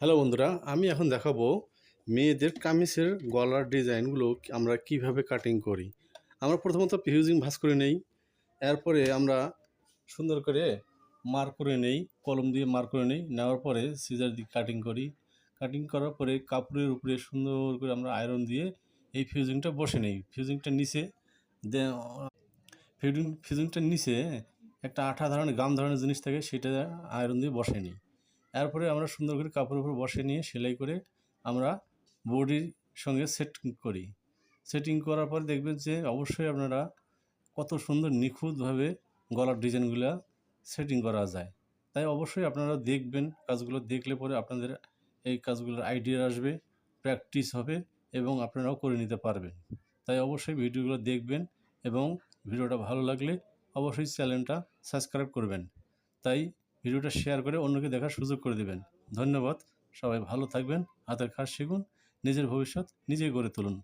Hello বন্ধুরা, আমি এখন দেখাবো মেয়েদের কামিজের গলার ডিজাইনগুলো আমরা কিভাবে কাটিং করি। আমরা প্রথমত ফিউজিং ভাঁজ করে নেই। এরপরে আমরা সুন্দর করে মার্ক করে নেই, কলম দিয়ে মার্ক করে নেই। নেওয়ার পরে সিজার দিয়ে কাটিং করি। কাটিং করার পরে কাপড়ের উপরে সুন্দর করে আমরা আয়রন দিয়ে এই ফিউজিংটা বসে নেই। ফিউজিংটার নিচে দে ফিউজিংটার নিচে একটা আঠা ধরনের গাম ধরনের জিনিস থাকে, সেটা আয়রন দিয়ে বসে নিই। এরপরে আমরা সুন্দর করে কাপড়ের উপর বসে নিয়ে সেলাই করে আমরা বডির সঙ্গে সেট করি। সেটিং করার পর দেখবেন যে অবশ্যই আপনারা কত সুন্দর নিখুঁতভাবে গলার ডিজাইনগুলো সেটিং করা যায়। তাই অবশ্যই আপনারা দেখবেন, কাজগুলো দেখলে পরে আপনাদের এই কাজগুলোর আইডিয়া আসবে, প্র্যাকটিস হবে এবং আপনারাও করে নিতে পারবেন। তাই অবশ্যই ভিডিওগুলো দেখবেন এবং ভিডিওটা ভালো লাগলে অবশ্যই চ্যানেলটা সাবস্ক্রাইব করবেন। তাই ভিডিওটা শেয়ার করে অন্যকে দেখার সুযোগ করে দেবেন। ধন্যবাদ। সবাই ভালো থাকবেন, হাতের কাজ শিখুন, নিজের ভবিষ্যৎ নিজেই গড়ে তুলুন।